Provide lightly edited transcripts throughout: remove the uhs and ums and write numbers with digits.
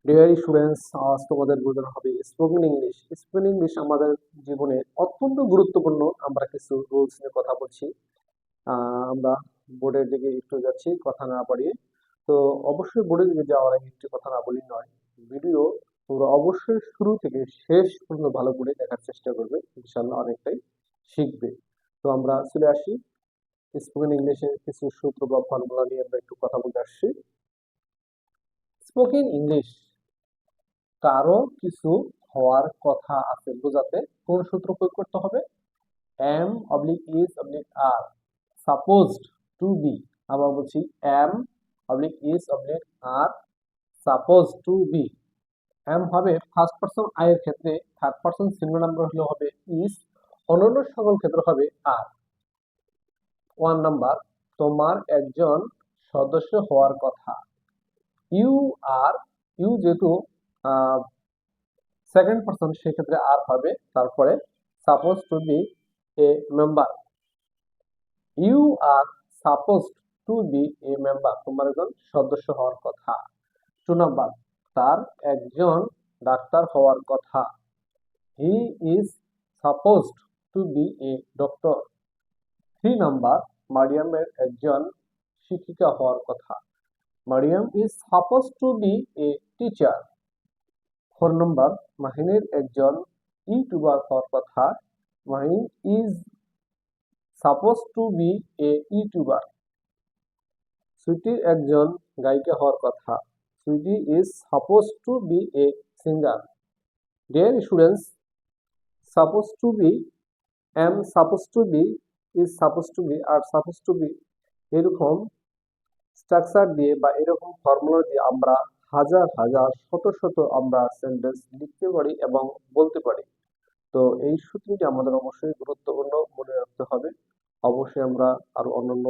Deer students, আজ তোমাদের বোঝানো হবে স্পোকেন ইংলিশ। স্পোকেন ইংলিশ আমাদের জীবনে অত্যন্ত গুরুত্বপূর্ণ। আমরা কিছু রুলস নিয়ে কথা বলছি। আমরা বোর্ডের দিকে একটু যাচ্ছি, কথা না বাড়িয়ে। তো অবশ্যই বোর্ডের দিকে যাওয়ার আগে একটু কথা না বলি নয়। ভিডিও তোমরা অবশ্যই শুরু থেকে শেষ পর্যন্ত ভালো করে দেখার চেষ্টা করবে, ইনশাল্লাহ অনেকটাই শিখবে। তো আমরা চলে আসি স্পোকেন ইংলিশের কিছু সূত্র বা ফর্মুলা নিয়ে আমরা একটু কথা বলতে আসছি। স্পোকেন ইংলিশ কারো কিছু হওয়ার কথা আছে বোঝাতে কোন সূত্র প্রয়োগ করতে হবে? Am oblique is oblique are supposed to be. আবার বলছি, am oblique is oblique are suppose to be. Am হবে ফার্স্ট পারসন আই এর ক্ষেত্রে, থার্ড পারসন সিঙ্গুলার নাম্বার হলে হবে ইজ, অন্যান্য সকল ক্ষেত্রে হবে আর। 1 নাম্বার, তোমার একজন সদস্য হওয়ার কথা। ইউ আর, ইউ যেহেতু সেকেন্ড পারসন সেক্ষেত্রে আর হবে, তারপরে suppose to be a member. You are suppose to be a member, তোমার একজন সদস্য হওয়ার কথা। 2 নাম্বার, তার একজন ডাক্তার হওয়ার কথা। He is supposed to be a doctor. 3 number, মারিয়ামের একজন শিক্ষিকা হওয়ার কথা। Mariam is suppose to be a teacher. 4 নম্বর, মাহিনের একজন ইউটিউবার হওয়ার কথা। Mahin is suppose to be a YouTuber. সুইটির একজন গায়িকা হওয়ার কথা। Sweety is suppose to be a singer. Dear students, suppose to be, am suppose to be, is suppose to be are suppose to be, এরকম স্ট্রাকচার দিয়ে বা এরকম ফর্মুলা দিয়ে আমরা হাজার হাজার শত শত আমরা সেন্টেন্স লিখতে পারি এবং বলতে পারি। তো এই সূত্রটি আমাদের অবশ্যই গুরুত্বপূর্ণ, মনে রাখতে হবে। অবশ্যই আমরা আরো অন্যান্য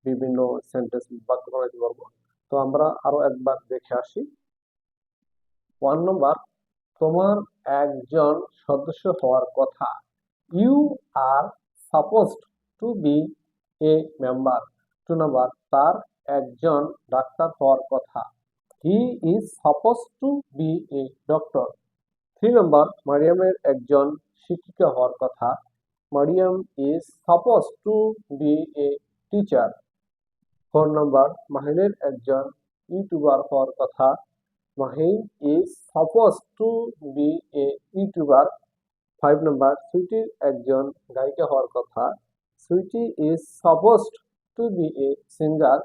বিভিন্ন সেন্টেন্স বাক্য বানাতে পারবো। তো আমরা আরো একবার দেখে আসি। 1 নম্বর, তোমার একজন সদস্য হওয়ার কথা। You are supposed to be a member. 2 নম্বর, তার একজন ডাক্তার হওয়ার কথা। He is suppose to be a doctor. 3 নম্বর, মারিয়ামের একজন শিক্ষিকা হওয়ার কথা। Mariam is suppose to be a teacher. 4 নম্বর, মাহিনের একজন ইউটিউবার হওয়ার কথা। Mahin is suppose to be a YouTuber. 5 নম্বর, সুইটির একজন গায়িকা হওয়ার কথা। Sweety is supposed to be a singer.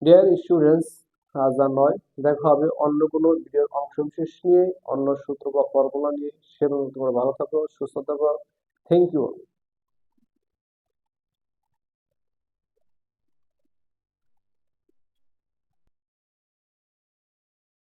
Dear students, আজ আর নয়, দেখা হবে অন্য কোনো ভিডিওর অংশ বিশেষ নিয়ে, অন্য সূত্র বা ফর্মুলা নিয়ে। সে পর্যন্ত তোমরা ভালো থাকো, সুস্থ থাকো। Thank you.